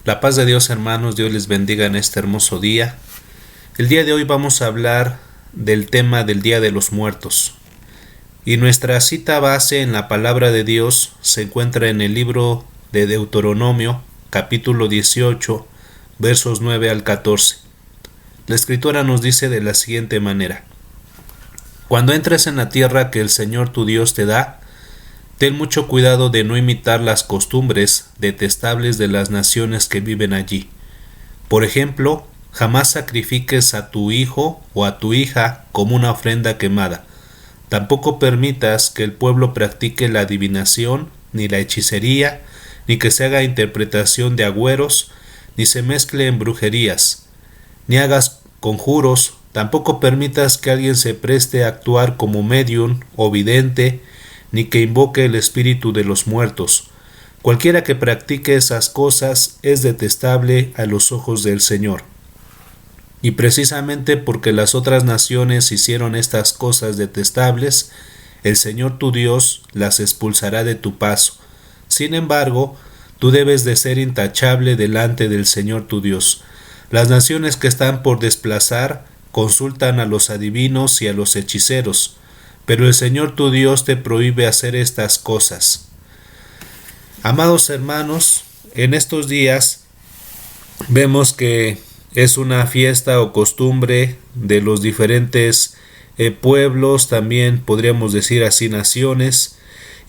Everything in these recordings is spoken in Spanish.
La paz de Dios, hermanos, Dios les bendiga en este hermoso día. El día de hoy vamos a hablar del tema del Día de los Muertos. Y nuestra cita base en la palabra de Dios se encuentra en el libro de Deuteronomio, capítulo 18, versos 9 al 14. La Escritura nos dice de la siguiente manera: Cuando entres en la tierra que el Señor tu Dios te da, ten mucho cuidado de no imitar las costumbres detestables de las naciones que viven allí. Por ejemplo, jamás sacrifiques a tu hijo o a tu hija como una ofrenda quemada. Tampoco permitas que el pueblo practique la adivinación, ni la hechicería, ni que se haga interpretación de agüeros, ni se mezcle en brujerías, ni hagas conjuros. Tampoco permitas que alguien se preste a actuar como médium o vidente, ni que invoque el espíritu de los muertos. Cualquiera que practique esas cosas es detestable a los ojos del Señor. Y precisamente porque las otras naciones hicieron estas cosas detestables, el Señor tu Dios las expulsará de tu paso. Sin embargo, tú debes de ser intachable delante del Señor tu Dios. Las naciones que están por desplazar consultan a los adivinos y a los hechiceros, pero el Señor tu Dios te prohíbe hacer estas cosas. Amados hermanos, en estos días vemos que es una fiesta o costumbre de los diferentes pueblos, también podríamos decir así naciones,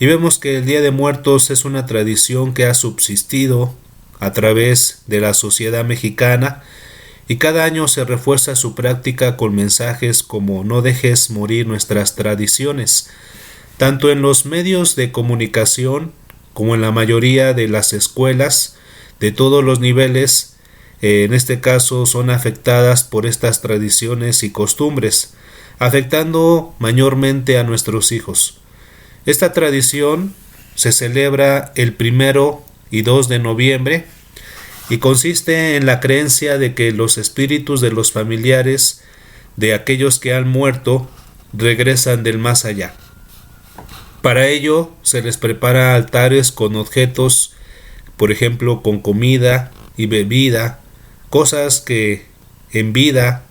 y vemos que el Día de Muertos es una tradición que ha subsistido a través de la sociedad mexicana, y cada año se refuerza su práctica con mensajes como no dejes morir nuestras tradiciones. Tanto en los medios de comunicación como en la mayoría de las escuelas de todos los niveles, en este caso son afectadas por estas tradiciones y costumbres, afectando mayormente a nuestros hijos. Esta tradición se celebra el 1 y 2 de noviembre, y consiste en la creencia de que los espíritus de los familiares de aquellos que han muerto regresan del más allá. Para ello se les prepara altares con objetos, por ejemplo con comida y bebida, cosas que en vida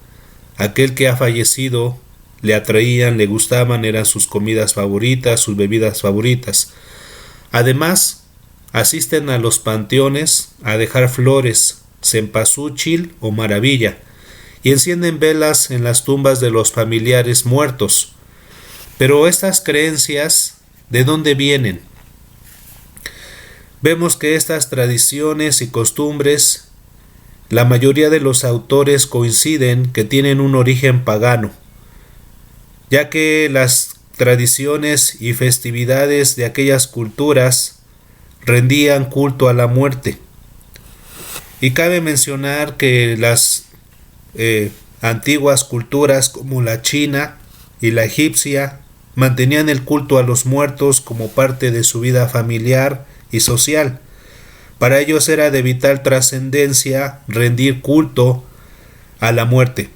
aquel que ha fallecido le atraían, le gustaban, eran sus comidas favoritas, sus bebidas favoritas. Además, asisten a los panteones a dejar flores, cempasúchil o maravilla, y encienden velas en las tumbas de los familiares muertos. Pero estas creencias, ¿de dónde vienen? Vemos que estas tradiciones y costumbres, la mayoría de los autores coinciden que tienen un origen pagano, ya que las tradiciones y festividades de aquellas culturas rendían culto a la muerte. Y cabe mencionar que las antiguas culturas como la china y la egipcia mantenían el culto a los muertos como parte de su vida familiar y social. Para ellos era de vital trascendencia rendir culto a la muerte.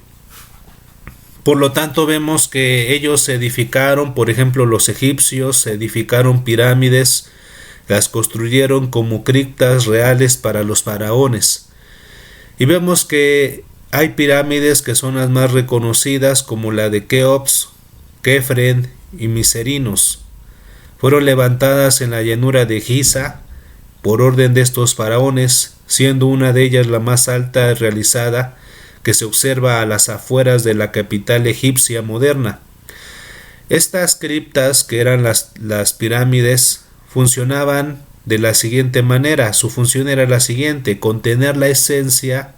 Por lo tanto, vemos que ellos edificaron, por ejemplo, los egipcios edificaron pirámides, las construyeron como criptas reales para los faraones. Y vemos que hay pirámides que son las más reconocidas, como la de Keops, Kefren y Miserinos. Fueron levantadas en la llanura de Giza por orden de estos faraones, siendo una de ellas la más alta realizada, que se observa a las afueras de la capital egipcia moderna. Estas criptas, que eran las pirámides, funcionaban de la siguiente manera. Su función era la siguiente: contener la esencia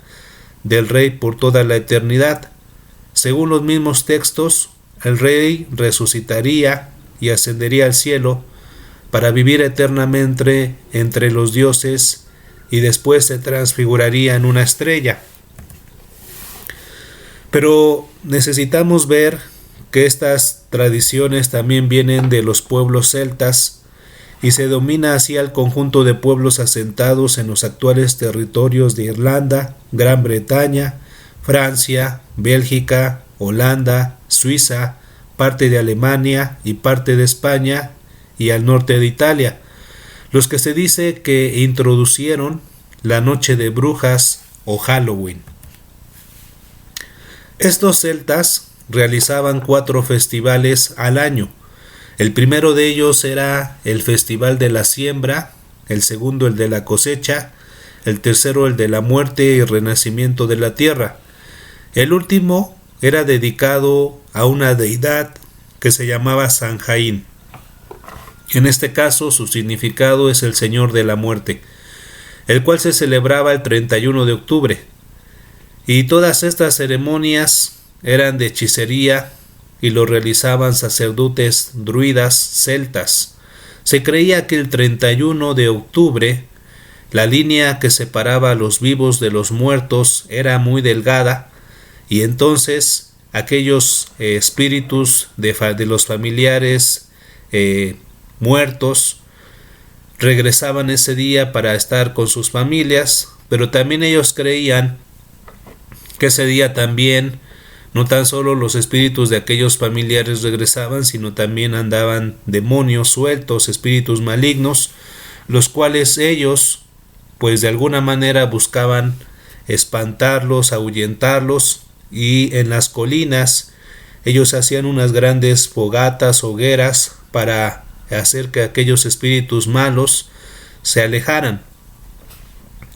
del rey por toda la eternidad. Según los mismos textos, el rey resucitaría y ascendería al cielo para vivir eternamente entre los dioses, y después se transfiguraría en una estrella. Pero necesitamos ver que estas tradiciones también vienen de los pueblos celtas, y se domina así al conjunto de pueblos asentados en los actuales territorios de Irlanda, Gran Bretaña, Francia, Bélgica, Holanda, Suiza, parte de Alemania y parte de España y al norte de Italia. Los que se dice que introducieron la noche de brujas o Halloween. Estos celtas realizaban 4 festivales al año. El primero de ellos era el Festival de la Siembra, el segundo el de la cosecha, el tercero el de la muerte y renacimiento de la tierra. El último era dedicado a una deidad que se llamaba San Jaín. En este caso su significado es el Señor de la Muerte, el cual se celebraba el 31 de octubre. Y todas estas ceremonias eran de hechicería y lo realizaban sacerdotes druidas celtas. Se creía que el 31 de octubre la línea que separaba a los vivos de los muertos era muy delgada, y entonces aquellos espíritus de los familiares muertos regresaban ese día para estar con sus familias, pero también ellos creían que ese día también no tan solo los espíritus de aquellos familiares regresaban, sino también andaban demonios sueltos, espíritus malignos, los cuales ellos, pues de alguna manera buscaban espantarlos, ahuyentarlos, y en las colinas ellos hacían unas grandes fogatas, hogueras, para hacer que aquellos espíritus malos se alejaran.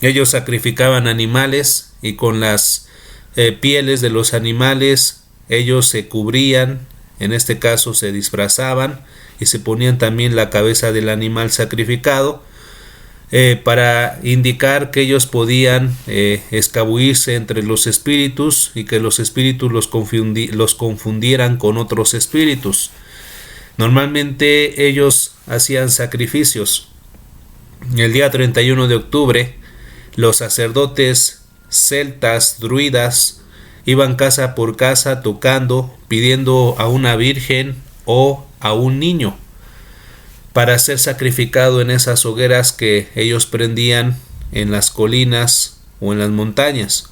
Ellos sacrificaban animales y con las pieles de los animales ellos se cubrían, en este caso se disfrazaban y se ponían también la cabeza del animal sacrificado para indicar que ellos podían escabullirse entre los espíritus y que los espíritus los confundieran con otros espíritus. Normalmente ellos hacían sacrificios. El día 31 de octubre los sacerdotes celtas, druidas, iban casa por casa tocando, pidiendo a una virgen o a un niño para ser sacrificado en esas hogueras que ellos prendían en las colinas o en las montañas.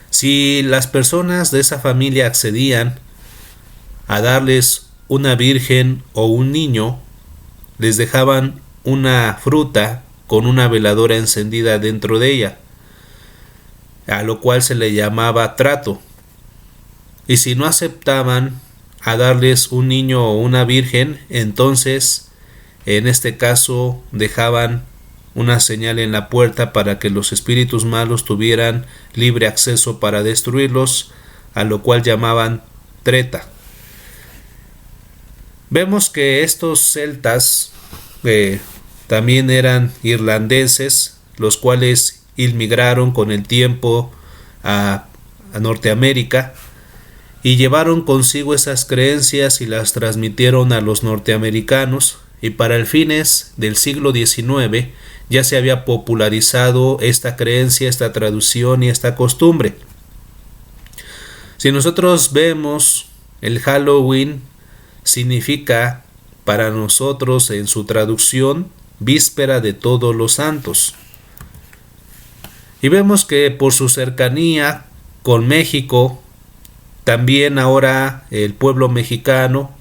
Si las personas de esa familia accedían a darles una virgen o un niño, les dejaban una fruta con una veladora encendida dentro de ella, a lo cual se le llamaba trato. Y si no aceptaban a darles un niño o una virgen, entonces en este caso dejaban una señal en la puerta para que los espíritus malos tuvieran libre acceso para destruirlos, a lo cual llamaban treta. Vemos que estos celtas también eran irlandeses, los cuales inmigraron con el tiempo a Norteamérica y llevaron consigo esas creencias y las transmitieron a los norteamericanos, y para el fines del siglo XIX ya se había popularizado esta creencia, esta traducción y esta costumbre. Si nosotros vemos, el Halloween significa para nosotros en su traducción víspera de todos los santos. Y vemos que por su cercanía con México, también ahora el pueblo mexicano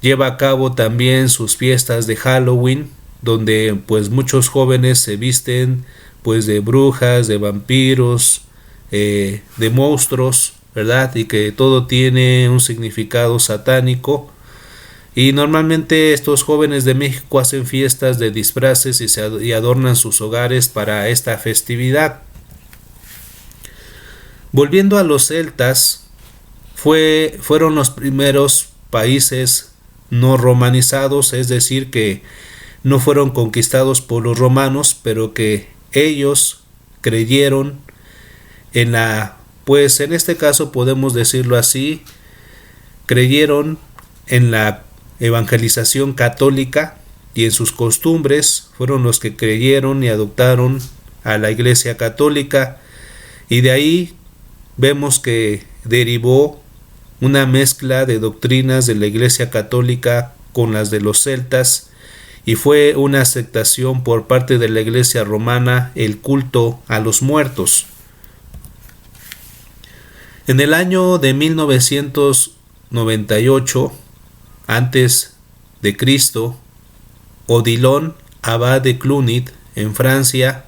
lleva a cabo también sus fiestas de Halloween, donde pues muchos jóvenes se visten pues de brujas, de vampiros, de monstruos, ¿verdad? Y que todo tiene un significado satánico. Y normalmente estos jóvenes de México hacen fiestas de disfraces y adornan sus hogares para esta festividad. Volviendo a los celtas, fueron los primeros países no romanizados, es decir, que no fueron conquistados por los romanos, pero que ellos creyeron en pues en este caso podemos decirlo así, creyeron en la evangelización católica y en sus costumbres. Fueron los que creyeron y adoptaron a la Iglesia Católica, y de ahí vemos que derivó una mezcla de doctrinas de la Iglesia Católica con las de los celtas, y fue una aceptación por parte de la Iglesia Romana el culto a los muertos. En el año de 1998 antes de Cristo, Odilon, abad de Cluny, en Francia,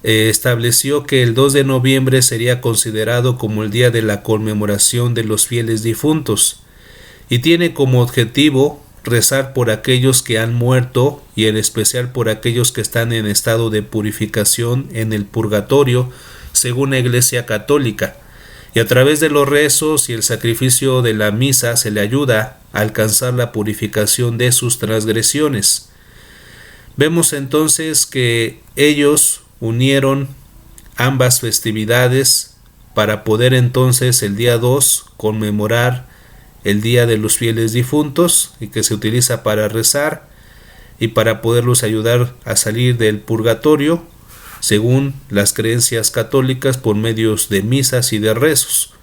estableció que el 2 de noviembre sería considerado como el día de la conmemoración de los fieles difuntos y tiene como objetivo rezar por aquellos que han muerto y en especial por aquellos que están en estado de purificación en el purgatorio, según la Iglesia Católica. Y a través de los rezos y el sacrificio de la misa se le ayuda a alcanzar la purificación de sus transgresiones. Vemos entonces que ellos unieron ambas festividades para poder entonces el día 2 conmemorar el Día de los Fieles Difuntos, y que se utiliza para rezar y para poderlos ayudar a salir del purgatorio según las creencias católicas por medios de misas y de rezos.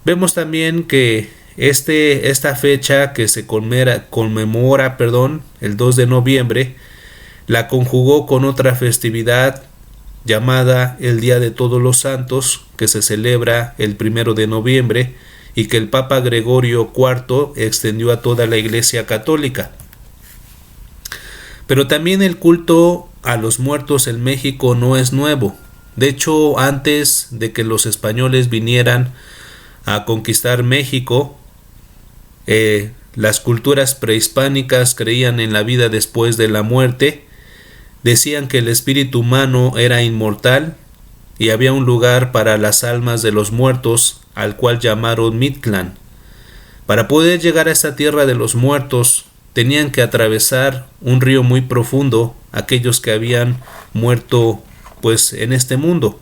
Vemos también que esta fecha que se conmemora el 2 de noviembre la conjugó con otra festividad llamada el Día de Todos los Santos, que se celebra el 1 de noviembre y que el Papa Gregorio IV extendió a toda la Iglesia Católica. Pero también el culto a los muertos en México no es nuevo. De hecho, antes de que los españoles vinieran a conquistar México, las culturas prehispánicas creían en la vida después de la muerte, decían que el espíritu humano era inmortal y había un lugar para las almas de los muertos, al cual llamaron Mictlán. Para poder llegar a esta tierra de los muertos, tenían que atravesar un río muy profundo, aquellos que habían muerto en este mundo.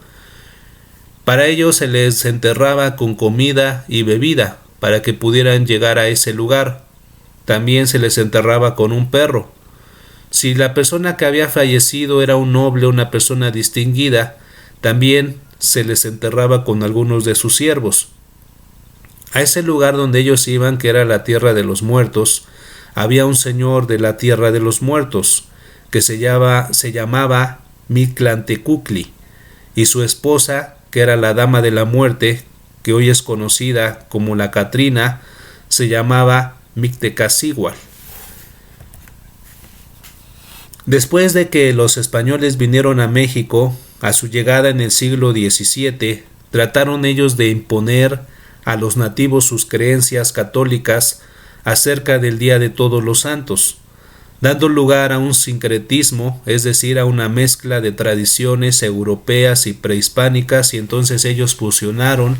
Para ellos se les enterraba con comida y bebida, para que pudieran llegar a ese lugar. También se les enterraba con un perro. Si la persona que había fallecido era un noble, una persona distinguida, también se les enterraba con algunos de sus siervos. A ese lugar donde ellos iban, que era la tierra de los muertos, había un señor de la tierra de los muertos, que se llamaba Mictlantecuhtli, y su esposa, que era la dama de la muerte, que hoy es conocida como la Catrina, se llamaba Mictecacihuatl. Después de que los españoles vinieron a México, a su llegada en el siglo XVII, trataron ellos de imponer a los nativos sus creencias católicas acerca del Día de Todos los Santos, dando lugar a un sincretismo, es decir, a una mezcla de tradiciones europeas y prehispánicas, y entonces ellos fusionaron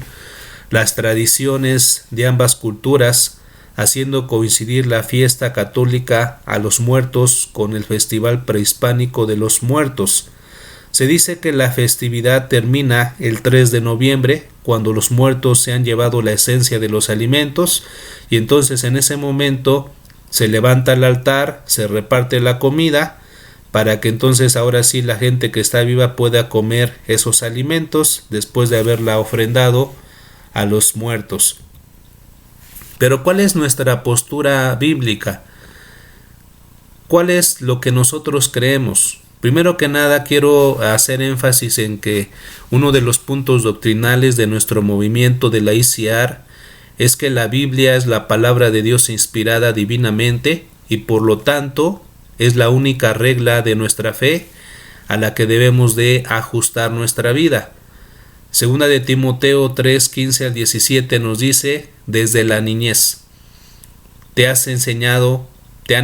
las tradiciones de ambas culturas, haciendo coincidir la fiesta católica a los muertos con el festival prehispánico de los muertos. Se dice que la festividad termina el 3 de noviembre, cuando los muertos se han llevado la esencia de los alimentos, y entonces en ese momento se levanta el altar, se reparte la comida, para que entonces ahora sí la gente que está viva pueda comer esos alimentos después de haberla ofrendado a los muertos. Pero ¿cuál es nuestra postura bíblica? ¿Cuál es lo que nosotros creemos? Primero que nada quiero hacer énfasis en que uno de los puntos doctrinales de nuestro movimiento de la ICR es que la Biblia es la palabra de Dios inspirada divinamente y por lo tanto es la única regla de nuestra fe a la que debemos de ajustar nuestra vida. Segunda de Timoteo 3, 15 al 17 nos dice: desde la niñez te han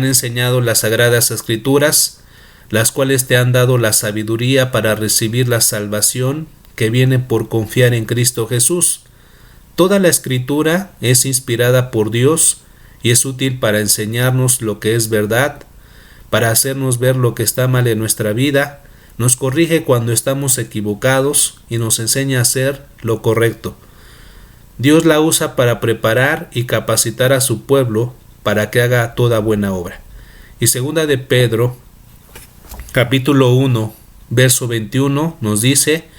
enseñado las sagradas escrituras, las cuales te han dado la sabiduría para recibir la salvación que viene por confiar en Cristo Jesús. Toda la escritura es inspirada por Dios y es útil para enseñarnos lo que es verdad, para hacernos ver lo que está mal en nuestra vida, nos corrige cuando estamos equivocados y nos enseña a hacer lo correcto. Dios la usa para preparar y capacitar a su pueblo para que haga toda buena obra. Y segunda de Pedro, capítulo 1, verso 21, nos dice: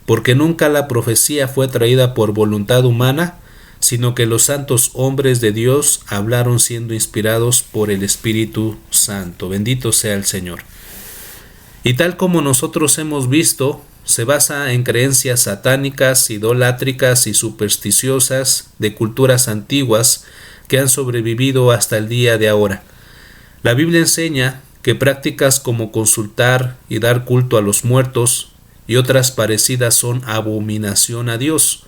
porque nunca la profecía fue traída por voluntad humana, sino que los santos hombres de Dios hablaron siendo inspirados por el Espíritu Santo. Bendito sea el Señor. Y tal como nosotros hemos visto, se basa en creencias satánicas, idolátricas y supersticiosas de culturas antiguas que han sobrevivido hasta el día de ahora. La Biblia enseña que prácticas como consultar y dar culto a los muertos y otras parecidas son abominación a Dios.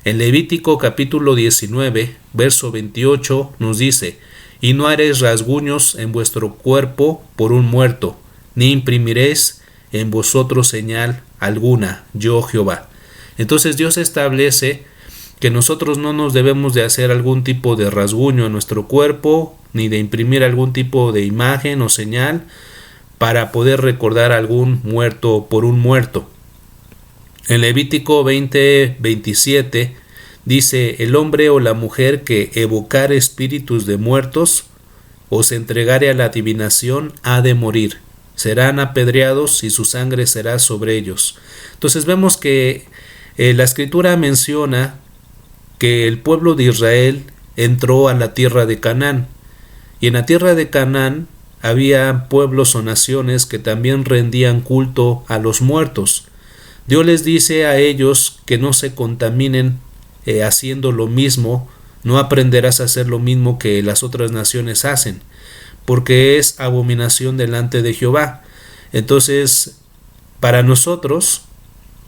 En Levítico capítulo 19, verso 28 nos dice: y no haréis rasguños en vuestro cuerpo por un muerto, ni imprimiréis en vosotros señal alguna, yo Jehová. Entonces Dios establece que nosotros no nos debemos de hacer algún tipo de rasguño en nuestro cuerpo, ni de imprimir algún tipo de imagen o señal para poder recordar a algún muerto por un muerto. En Levítico 20:27 dice: el hombre o la mujer que evocare espíritus de muertos o se entregare a la adivinación ha de morir. Serán apedreados y su sangre será sobre ellos. Entonces vemos que la escritura menciona que el pueblo de Israel entró a la tierra de Canaán. Y en la tierra de Canaán había pueblos o naciones que también rendían culto a los muertos. Dios les dice a ellos que no se contaminen haciendo lo mismo, no aprenderás a hacer lo mismo que las otras naciones hacen, porque es abominación delante de Jehová. Entonces, para nosotros,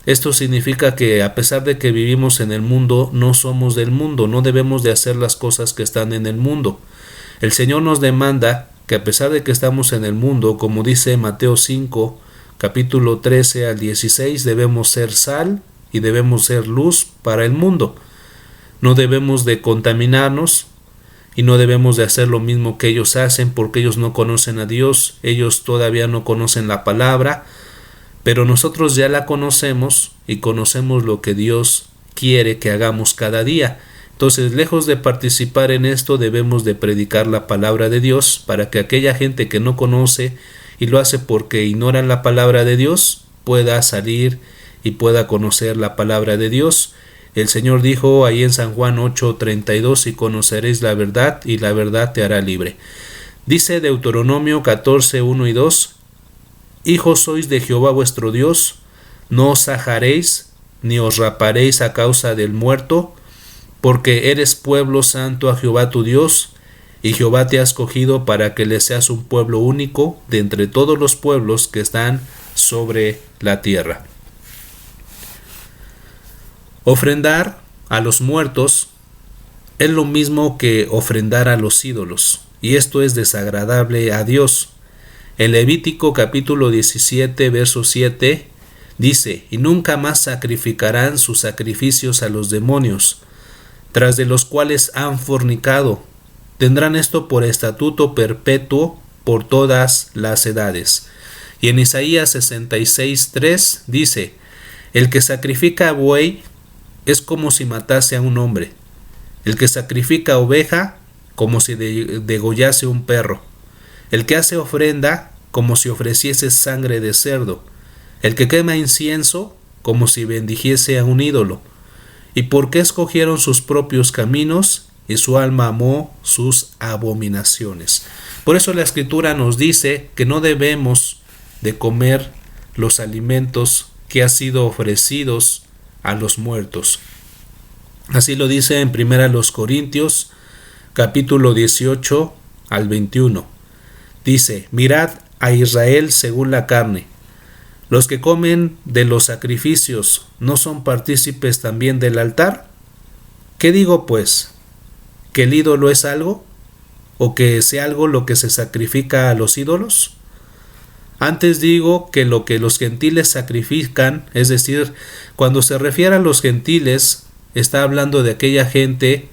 esto significa que a pesar de que vivimos en el mundo, no somos del mundo, no debemos de hacer las cosas que están en el mundo. El Señor nos demanda que a pesar de que estamos en el mundo, como dice Mateo 5, capítulo 13 al 16, debemos ser sal y debemos ser luz para el mundo. No debemos de contaminarnos y no debemos de hacer lo mismo que ellos hacen, porque ellos no conocen a Dios, ellos todavía no conocen la palabra, pero nosotros ya la conocemos y conocemos lo que Dios quiere que hagamos cada día. Entonces, lejos de participar en esto, debemos de predicar la palabra de Dios para que aquella gente que no conoce y lo hace porque ignoran la palabra de Dios, pueda salir y pueda conocer la palabra de Dios. El Señor dijo ahí en San Juan 8:32: y conoceréis la verdad, y la verdad te hará libre. Dice Deuteronomio 14:1 y 2: hijos sois de Jehová vuestro Dios, no os ajaréis, ni os raparéis a causa del muerto, porque eres pueblo santo a Jehová tu Dios, y Jehová te ha escogido para que le seas un pueblo único de entre todos los pueblos que están sobre la tierra. Ofrendar a los muertos es lo mismo que ofrendar a los ídolos, y esto es desagradable a Dios. En Levítico capítulo 17, verso 7, dice: y nunca más sacrificarán sus sacrificios a los demonios, tras de los cuales han fornicado. Tendrán esto por estatuto perpetuo por todas las edades. Y en Isaías 66:3 dice: el que sacrifica buey es como si matase a un hombre, el que sacrifica oveja como si degollase un perro, el que hace ofrenda como si ofreciese sangre de cerdo, el que quema incienso como si bendijese a un ídolo. ¿Y por qué escogieron sus propios caminos? Y su alma amó sus abominaciones. Por eso la Escritura nos dice que no debemos de comer los alimentos que han sido ofrecidos a los muertos. Así lo dice en 1 Corintios capítulo 18 al 21. Dice: mirad a Israel según la carne. Los que comen de los sacrificios, ¿no son partícipes también del altar? ¿Qué digo pues? ¿Que el ídolo es algo? ¿O que sea algo lo que se sacrifica a los ídolos? Antes digo que lo que los gentiles sacrifican, es decir, cuando se refiere a los gentiles, está hablando de aquella gente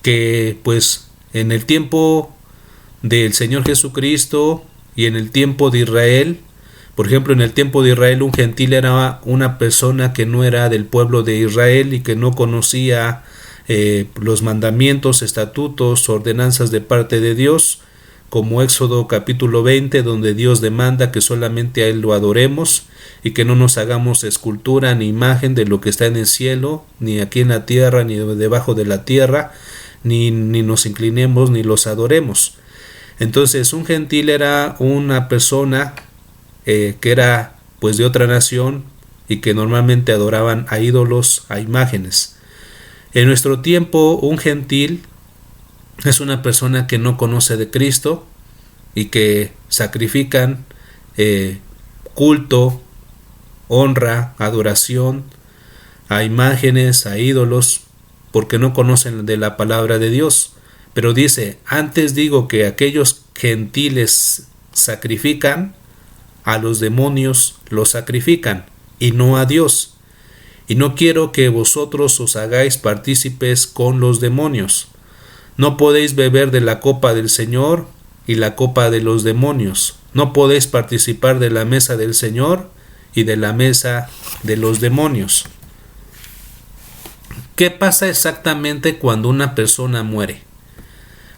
que, pues, en el tiempo del Señor Jesucristo y en el tiempo de Israel, por ejemplo, en el tiempo de Israel, un gentil era una persona que no era del pueblo de Israel y que no conocía los mandamientos, estatutos, ordenanzas de parte de Dios, como Éxodo capítulo 20, donde Dios demanda que solamente a Él lo adoremos y que no nos hagamos escultura ni imagen de lo que está en el cielo, ni aquí en la tierra, ni debajo de la tierra, ni nos inclinemos ni los adoremos. Entonces, un gentil era una persona que era pues de otra nación y que normalmente adoraban a ídolos, a imágenes. En nuestro tiempo, un gentil es una persona que no conoce de Cristo y que sacrifican culto, honra, adoración a imágenes, a ídolos, porque no conocen de la palabra de Dios. Pero dice, antes digo que aquellos gentiles sacrifican, a los demonios los sacrifican, y no a Dios. Y no quiero que vosotros os hagáis partícipes con los demonios. No podéis beber de la copa del Señor y la copa de los demonios. No podéis participar de la mesa del Señor y de la mesa de los demonios. ¿Qué pasa exactamente cuando una persona muere?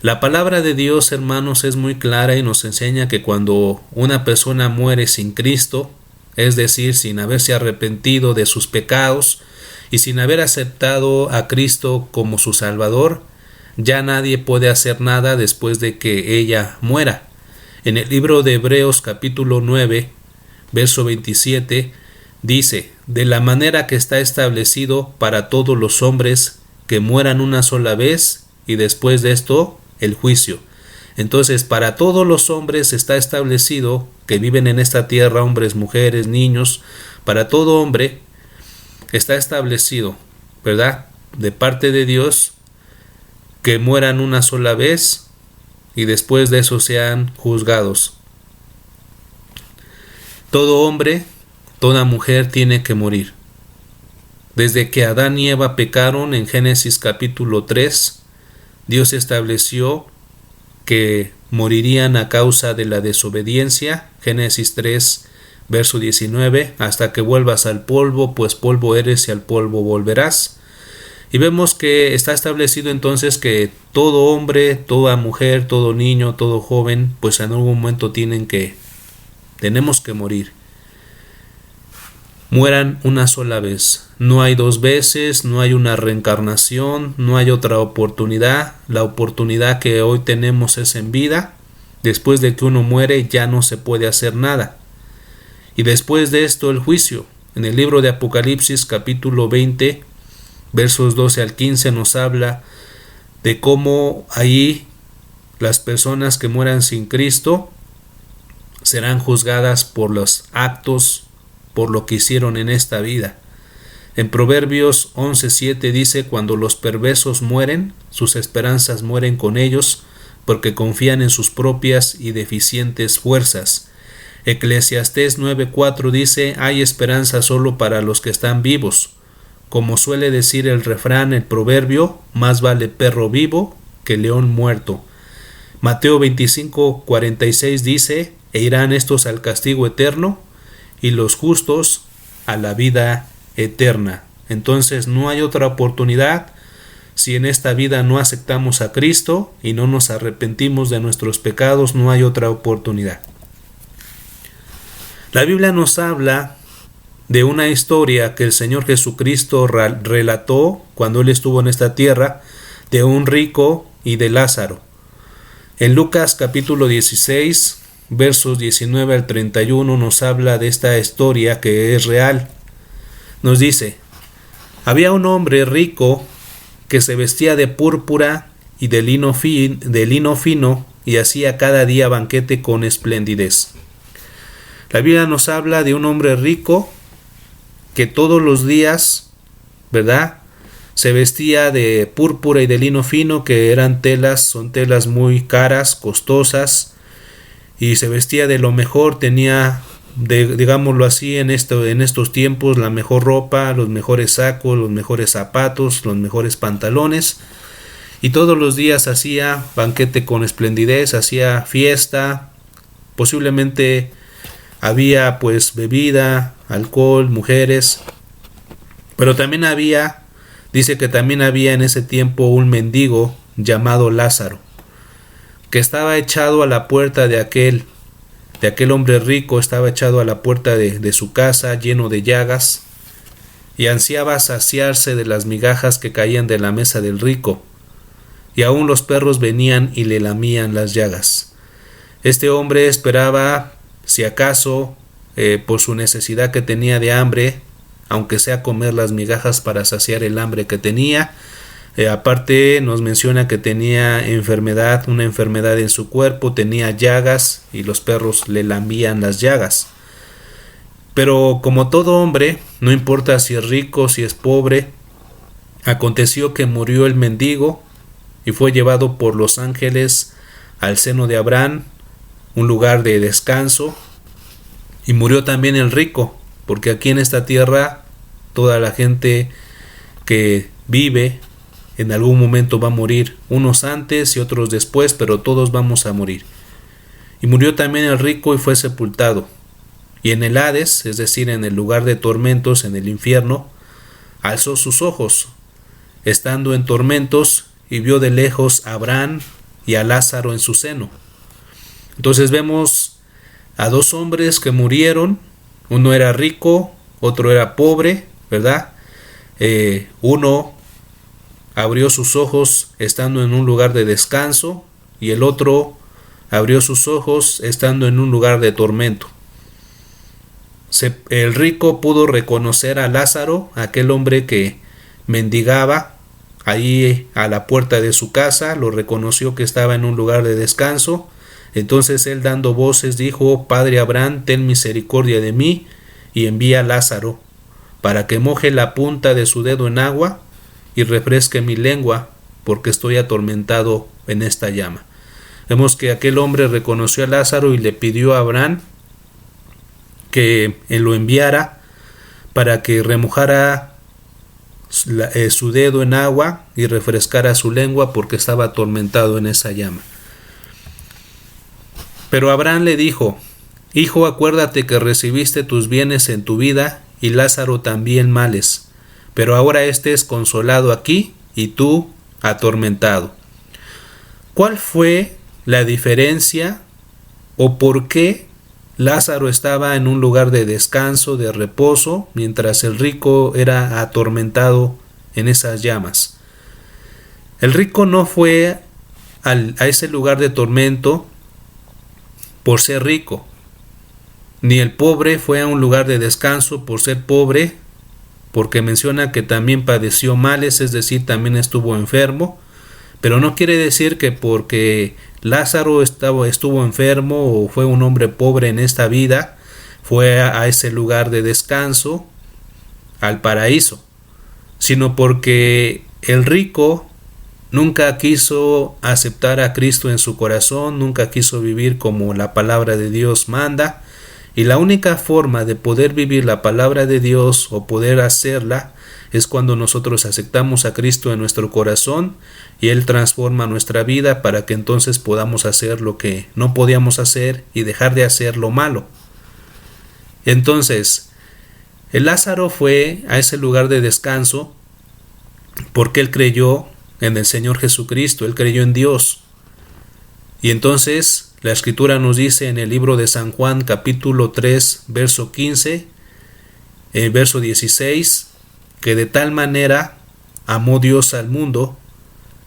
La palabra de Dios, hermanos, es muy clara y nos enseña que cuando una persona muere sin Cristo, es decir, sin haberse arrepentido de sus pecados y sin haber aceptado a Cristo como su Salvador, ya nadie puede hacer nada después de que ella muera. En el libro de Hebreos capítulo 9, verso 27, dice, de la manera que está establecido para todos los hombres que mueran una sola vez y después de esto el juicio. Entonces, para todos los hombres está establecido que viven en esta tierra, hombres, mujeres, niños, para todo hombre está establecido, ¿verdad?, de parte de Dios, que mueran una sola vez y después de eso sean juzgados. Todo hombre, toda mujer tiene que morir. Desde que Adán y Eva pecaron en Génesis capítulo 3, Dios estableció que morirían a causa de la desobediencia, Génesis 3, verso 19, hasta que vuelvas al polvo, pues polvo eres y al polvo volverás. Y vemos que está establecido entonces que todo hombre, toda mujer, todo niño, todo joven, pues en algún momento tenemos que morir. Mueran una sola vez. No hay dos veces, no hay una reencarnación, no hay otra oportunidad. La oportunidad que hoy tenemos es en vida. Después de que uno muere ya no se puede hacer nada. Y después de esto el juicio. En el libro de Apocalipsis capítulo 20, versos 12 al 15 nos habla de cómo ahí las personas que mueran sin Cristo serán juzgadas por los actos, por lo que hicieron en esta vida. En Proverbios 11:7 dice, cuando los perversos mueren, sus esperanzas mueren con ellos, porque confían en sus propias y deficientes fuerzas. Eclesiastés 9:4 dice, hay esperanza solo para los que están vivos. Como suele decir el refrán, el proverbio, más vale perro vivo que león muerto. Mateo 25:46 dice, e irán estos al castigo eterno, y los justos a la vida eterna. Entonces no hay otra oportunidad. Si en esta vida no aceptamos a Cristo y no nos arrepentimos de nuestros pecados, no hay otra oportunidad. La Biblia nos habla de una historia que el Señor Jesucristo relató cuando Él estuvo en esta tierra, de un rico y de Lázaro. En Lucas capítulo 16, versos 19 al 31 nos habla de esta historia que es real. Nos dice, había un hombre rico que se vestía de púrpura y de lino fino y hacía cada día banquete con esplendidez. La Biblia nos habla de un hombre rico que todos los días, ¿verdad?, se vestía de púrpura y de lino fino, que son telas muy caras, costosas, y se vestía de lo mejor, tenía, digámoslo así, en estos tiempos, la mejor ropa, los mejores sacos, los mejores zapatos, los mejores pantalones, y todos los días hacía banquete con esplendidez, hacía fiesta, posiblemente había pues bebida, alcohol, mujeres, pero también dice que también había en ese tiempo un mendigo llamado Lázaro, que estaba echado a la puerta de aquel hombre rico, estaba echado a la puerta de su casa, lleno de llagas, y ansiaba saciarse de las migajas que caían de la mesa del rico, y aún los perros venían y le lamían las llagas. Este hombre esperaba, si acaso, por su necesidad que tenía de hambre, aunque sea comer las migajas para saciar el hambre que tenía, Aparte nos menciona que tenía una enfermedad en su cuerpo, tenía llagas y los perros le lambían las llagas. Pero como todo hombre, no importa si es rico, si es pobre, aconteció que murió el mendigo y fue llevado por los ángeles al seno de Abraham, un lugar de descanso, y murió también el rico, porque aquí en esta tierra toda la gente que vive en algún momento va a morir, unos antes y otros después, pero todos vamos a morir. Y murió también el rico y fue sepultado. Y en el Hades, es decir, en el lugar de tormentos, en el infierno, alzó sus ojos, estando en tormentos, y vio de lejos a Abraham y a Lázaro en su seno. Entonces vemos a dos hombres que murieron, uno era rico, otro era pobre, ¿verdad? Uno abrió sus ojos estando en un lugar de descanso y el otro abrió sus ojos estando en un lugar de tormento. El rico pudo reconocer a Lázaro, aquel hombre que mendigaba ahí a la puerta de su casa, lo reconoció que estaba en un lugar de descanso. Entonces él, dando voces, dijo: Padre Abraham, ten misericordia de mí y envía a Lázaro para que moje la punta de su dedo en agua y refresque mi lengua, porque estoy atormentado en esta llama. Vemos que aquel hombre reconoció a Lázaro y le pidió a Abraham que él lo enviara para que remojara su dedo en agua y refrescara su lengua, porque estaba atormentado en esa llama. Pero Abraham le dijo: Hijo, acuérdate que recibiste tus bienes en tu vida y Lázaro también males, pero ahora éste es consolado aquí y tú atormentado. ¿Cuál fue la diferencia o por qué Lázaro estaba en un lugar de descanso, de reposo, mientras el rico era atormentado en esas llamas? El rico no fue a ese lugar de tormento por ser rico, ni el pobre fue a un lugar de descanso por ser pobre, porque menciona que también padeció males, es decir, también estuvo enfermo, pero no quiere decir que porque Lázaro estuvo enfermo o fue un hombre pobre en esta vida, fue a ese lugar de descanso, al paraíso, sino porque el rico nunca quiso aceptar a Cristo en su corazón, nunca quiso vivir como la palabra de Dios manda, y la única forma de poder vivir la palabra de Dios o poder hacerla es cuando nosotros aceptamos a Cristo en nuestro corazón y Él transforma nuestra vida para que entonces podamos hacer lo que no podíamos hacer y dejar de hacer lo malo. Entonces, el Lázaro fue a ese lugar de descanso porque él creyó en el Señor Jesucristo, él creyó en Dios. Y entonces la Escritura nos dice en el libro de San Juan, capítulo 3, verso 15, verso 16, que de tal manera amó Dios al mundo,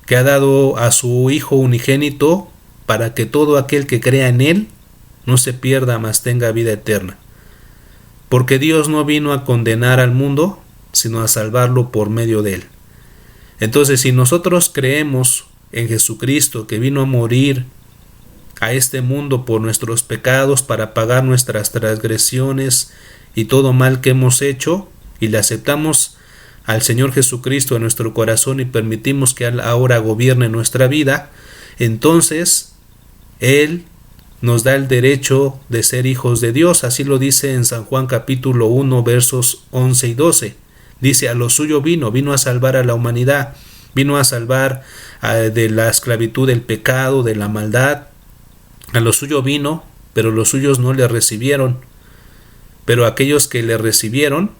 que ha dado a su Hijo unigénito, para que todo aquel que crea en Él no se pierda, mas tenga vida eterna. Porque Dios no vino a condenar al mundo, sino a salvarlo por medio de Él. Entonces, si nosotros creemos en Jesucristo, que vino a morir a este mundo por nuestros pecados, para pagar nuestras transgresiones y todo mal que hemos hecho, y le aceptamos al Señor Jesucristo en nuestro corazón y permitimos que Él ahora gobierne nuestra vida, entonces Él nos da el derecho de ser hijos de Dios. Así lo dice en San Juan capítulo 1 versos 11 y 12. Dice: a lo suyo vino a salvar a la humanidad, vino a salvar de la esclavitud del pecado, de la maldad. A lo suyo vino, pero los suyos no le recibieron. Pero aquellos que le recibieron,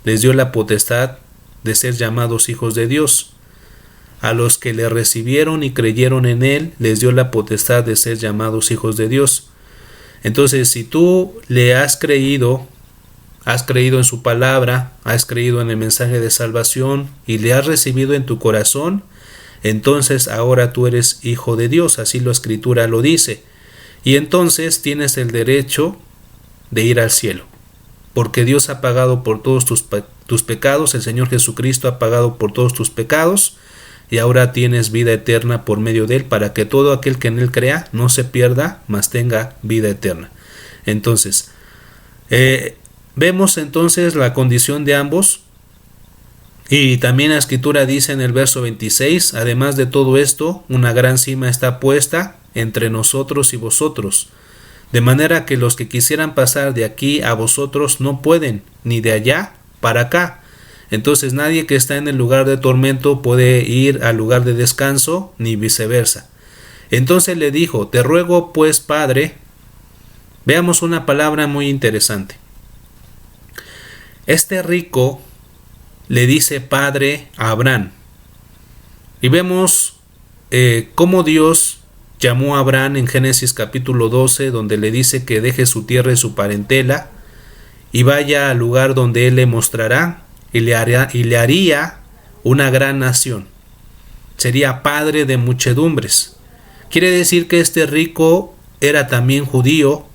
les dio la potestad de ser llamados hijos de Dios. A los que le recibieron y creyeron en Él, les dio la potestad de ser llamados hijos de Dios. Entonces, si tú le has creído en su palabra, has creído en el mensaje de salvación y le has recibido en tu corazón, entonces ahora tú eres hijo de Dios, así la Escritura lo dice. Y entonces tienes el derecho de ir al cielo. porque Dios ha pagado por todos tus pecados, el Señor Jesucristo ha pagado por todos tus pecados, y ahora tienes vida eterna por medio de Él, para que todo aquel que en Él crea no se pierda, mas tenga vida eterna. Entonces, vemos entonces la condición de ambos, y también la Escritura dice en el verso 26, además de todo esto, una gran cima está puesta entre nosotros y vosotros, de manera que los que quisieran pasar de aquí a vosotros no pueden, ni de allá para acá. Entonces nadie que está en el lugar de tormento puede ir al lugar de descanso, ni viceversa. Entonces le dijo, te ruego pues, Padre. Veamos una palabra muy interesante. Este rico le dice Padre a Abraham. Y vemos cómo Dios llamó a Abraham en Génesis capítulo 12, donde le dice que deje su tierra y su parentela y vaya al lugar donde Él le mostrará y le haría una gran nación. Sería padre de muchedumbres. Quiere decir que este rico era también judío,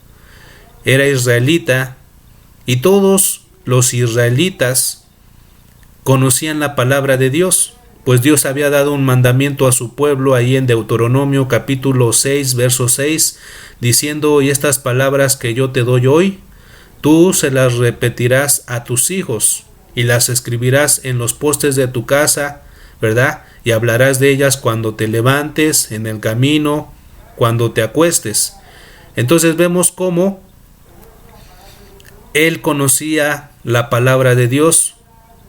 era israelita, y todos los israelitas conocían la palabra de Dios, pues Dios había dado un mandamiento a su pueblo ahí en Deuteronomio capítulo 6, verso 6, diciendo, y estas palabras que yo te doy hoy, tú se las repetirás a tus hijos, y las escribirás en los postes de tu casa, ¿verdad? Y hablarás de ellas cuando te levantes, en el camino, cuando te acuestes. Entonces vemos cómo él conocía la palabra de Dios,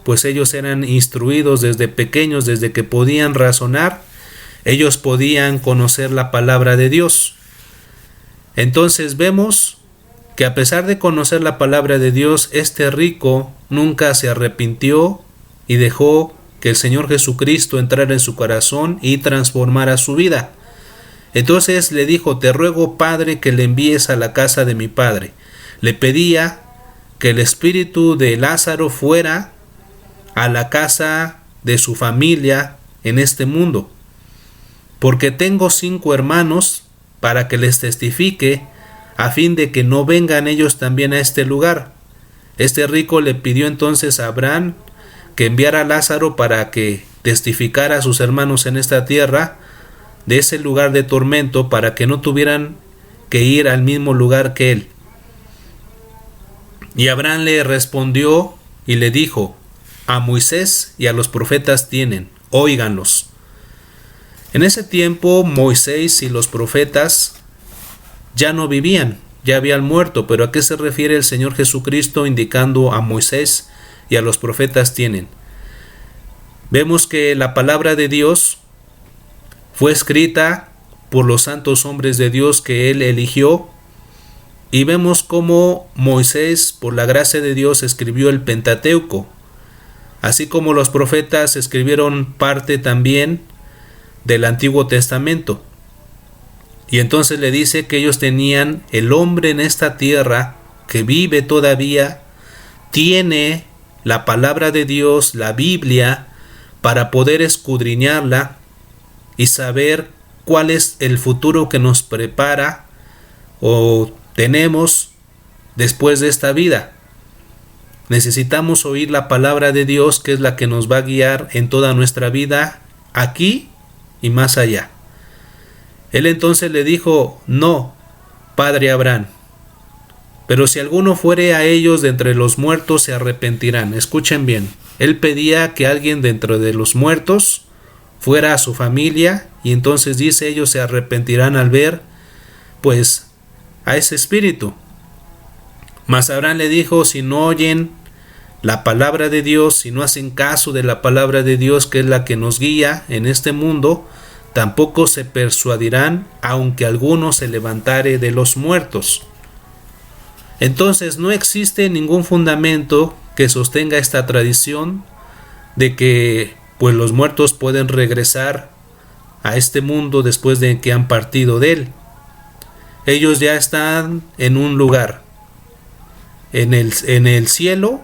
pues ellos eran instruidos desde pequeños, desde que podían razonar, ellos podían conocer la palabra de Dios. Entonces vemos que a pesar de conocer la palabra de Dios, este rico nunca se arrepintió y dejó que el Señor Jesucristo entrara en su corazón y transformara su vida. Entonces le dijo, te ruego, Padre, que le envíes a la casa de mi padre. Le pedía que el espíritu de Lázaro fuera a la casa de su familia en este mundo, porque tengo 5 hermanos, para que les testifique, a fin de que no vengan ellos también a este lugar. Este rico le pidió entonces a Abraham que enviara a Lázaro para que testificara a sus hermanos en esta tierra de ese lugar de tormento, para que no tuvieran que ir al mismo lugar que él. Y Abraham le respondió y le dijo, a Moisés y a los profetas tienen, óiganlos. En ese tiempo Moisés y los profetas ya no vivían, ya habían muerto, pero ¿a qué se refiere el Señor Jesucristo indicando a Moisés y a los profetas tienen? Vemos que la palabra de Dios fue escrita por los santos hombres de Dios que Él eligió, y vemos cómo Moisés, por la gracia de Dios, escribió el Pentateuco, así como los profetas escribieron parte también del Antiguo Testamento. Y entonces le dice que ellos tenían, el hombre en esta tierra que vive todavía, tiene la palabra de Dios, la Biblia, para poder escudriñarla y saber cuál es el futuro que nos prepara o tenemos después de esta vida. Necesitamos oír la palabra de Dios, que es la que nos va a guiar en toda nuestra vida, aquí y más allá. Él entonces le dijo, no, padre Abraham, pero si alguno fuere a ellos de entre los muertos se arrepentirán. Escuchen bien, él pedía que alguien de entre de los muertos fuera a su familia, y entonces dice, ellos se arrepentirán al ver, pues, a ese espíritu. Mas Abraham le dijo, si no oyen la palabra de Dios, si no hacen caso de la palabra de Dios, que es la que nos guía en este mundo, tampoco se persuadirán, aunque alguno se levantare de los muertos. Entonces no existe ningún fundamento que sostenga esta tradición de que pues los muertos pueden regresar a este mundo después de que han partido de él. Ellos ya están en un lugar, en el cielo,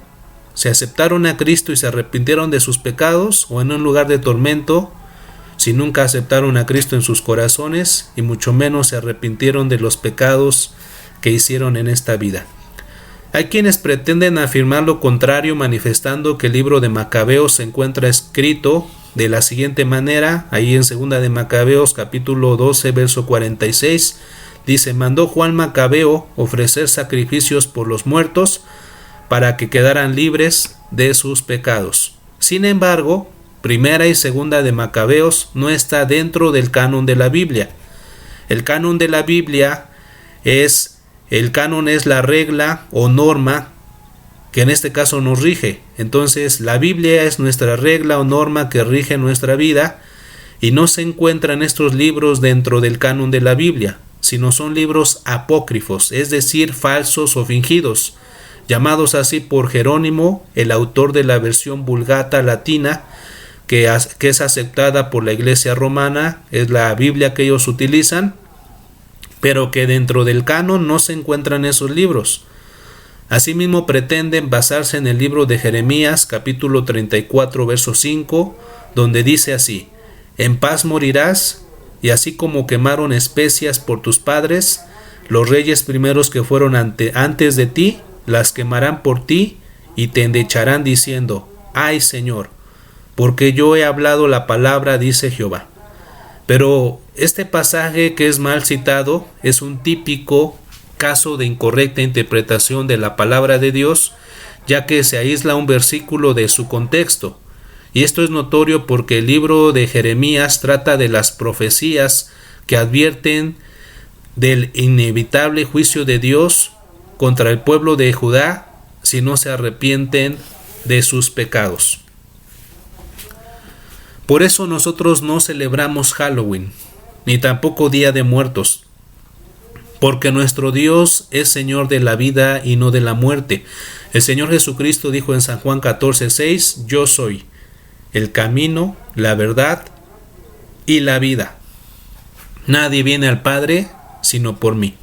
se aceptaron a Cristo y se arrepintieron de sus pecados, o en un lugar de tormento, si nunca aceptaron a Cristo en sus corazones y mucho menos se arrepintieron de los pecados que hicieron en esta vida. Hay quienes pretenden afirmar lo contrario, manifestando que el libro de Macabeos se encuentra escrito de la siguiente manera. Ahí en segunda de Macabeos capítulo 12 verso 46 dice: mandó Juan Macabeo ofrecer sacrificios por los muertos para que quedaran libres de sus pecados. Sin embargo, primera y segunda de Macabeos no está dentro del canon de la Biblia. El canon de la Biblia es la regla o norma que en este caso nos rige. Entonces, la Biblia es nuestra regla o norma que rige nuestra vida, y no se encuentran estos libros dentro del canon de la Biblia, sino son libros apócrifos, es decir, falsos o fingidos, llamados así por Jerónimo, el autor de la versión Vulgata latina, que es aceptada por la Iglesia romana, es la Biblia que ellos utilizan, pero que dentro del canon no se encuentran esos libros. Asimismo pretenden basarse en el libro de Jeremías, capítulo 34, verso 5, donde dice así: en paz morirás, y así como quemaron especias por tus padres, los reyes primeros que fueron antes de ti, las quemarán por ti, y te endecharán diciendo: ay Señor, porque yo he hablado la palabra, dice Jehová. Pero este pasaje, que es mal citado, es un típico caso de incorrecta interpretación de la palabra de Dios, ya que se aísla un versículo de su contexto. Y esto es notorio porque el libro de Jeremías trata de las profecías que advierten del inevitable juicio de Dios contra el pueblo de Judá si no se arrepienten de sus pecados. Por eso nosotros no celebramos Halloween, ni tampoco Día de Muertos, porque nuestro Dios es Señor de la vida y no de la muerte. El Señor Jesucristo dijo en San Juan 14:6: yo soy el camino, la verdad y la vida. Nadie viene al Padre sino por mí.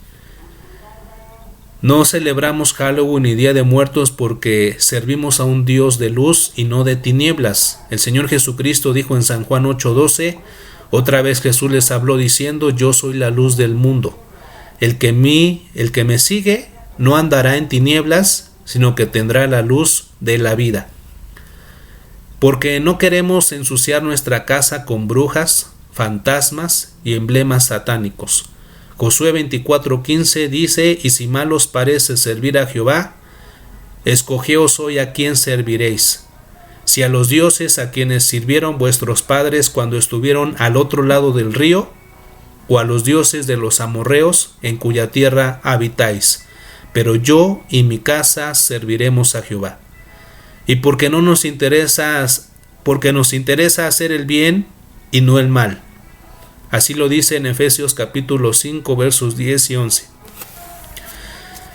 No celebramos Halloween ni Día de Muertos porque servimos a un Dios de luz y no de tinieblas. El Señor Jesucristo dijo en San Juan 8:12, otra vez Jesús les habló diciendo: yo soy la luz del mundo. El que me sigue no andará en tinieblas, sino que tendrá la luz de la vida. Porque no queremos ensuciar nuestra casa con brujas, fantasmas y emblemas satánicos. Josué 24:15 dice: y si mal os parece servir a Jehová, escogeos hoy a quién serviréis. Si a los dioses a quienes sirvieron vuestros padres cuando estuvieron al otro lado del río, o a los dioses de los amorreos en cuya tierra habitáis. Pero yo y mi casa serviremos a Jehová. Y porque nos interesa hacer el bien y no el mal. Así lo dice en Efesios capítulo 5 versos 10 y 11.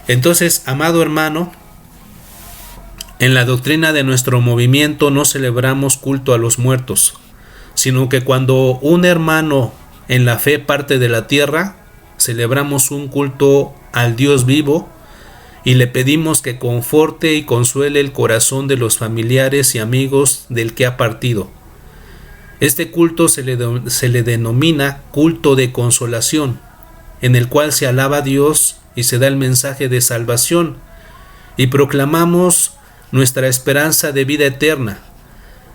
Entonces, amado hermano, en la doctrina de nuestro movimiento no celebramos culto a los muertos, sino que cuando un hermano en la fe parte de la tierra, celebramos un culto al Dios vivo y le pedimos que conforte y consuele el corazón de los familiares y amigos del que ha partido. Este culto se le denomina culto de consolación, en el cual se alaba a Dios y se da el mensaje de salvación, y proclamamos nuestra esperanza de vida eterna.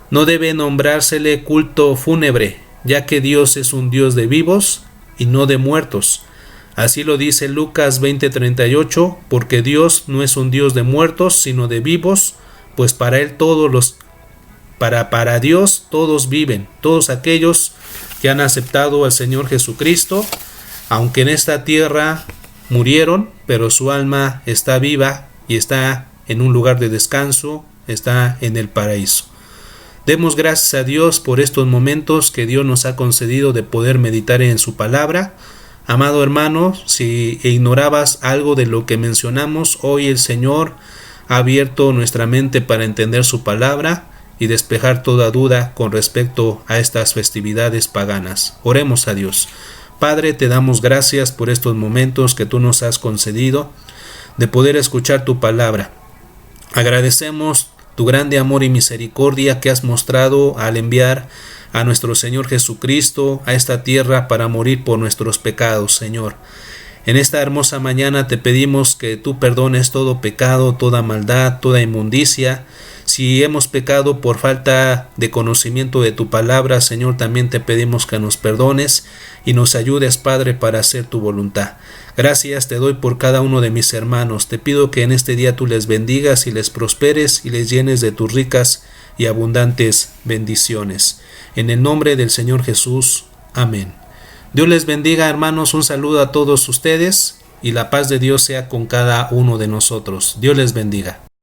No debe nombrársele culto fúnebre, ya que Dios es un Dios de vivos y no de muertos. Así lo dice Lucas 20:38, porque Dios no es un Dios de muertos, sino de vivos, pues para Dios todos viven, todos aquellos que han aceptado al Señor Jesucristo, aunque en esta tierra murieron, pero su alma está viva y está en un lugar de descanso, está en el paraíso. Demos gracias a Dios por estos momentos que Dios nos ha concedido de poder meditar en su palabra. Amado hermano, si ignorabas algo de lo que mencionamos, hoy el Señor ha abierto nuestra mente para entender su palabra y despejar toda duda con respecto a estas festividades paganas. Oremos a Dios. Padre, te damos gracias por estos momentos que tú nos has concedido de poder escuchar tu palabra. Agradecemos tu grande amor y misericordia que has mostrado al enviar a nuestro Señor Jesucristo a esta tierra para morir por nuestros pecados, Señor. En esta hermosa mañana te pedimos que tú perdones todo pecado, toda maldad, toda inmundicia. Si hemos pecado por falta de conocimiento de tu palabra, Señor, también te pedimos que nos perdones y nos ayudes, Padre, para hacer tu voluntad. Gracias te doy por cada uno de mis hermanos. Te pido que en este día tú les bendigas y les prosperes y les llenes de tus ricas y abundantes bendiciones. En el nombre del Señor Jesús. Amén. Dios les bendiga, hermanos. Un saludo a todos ustedes y la paz de Dios sea con cada uno de nosotros. Dios les bendiga.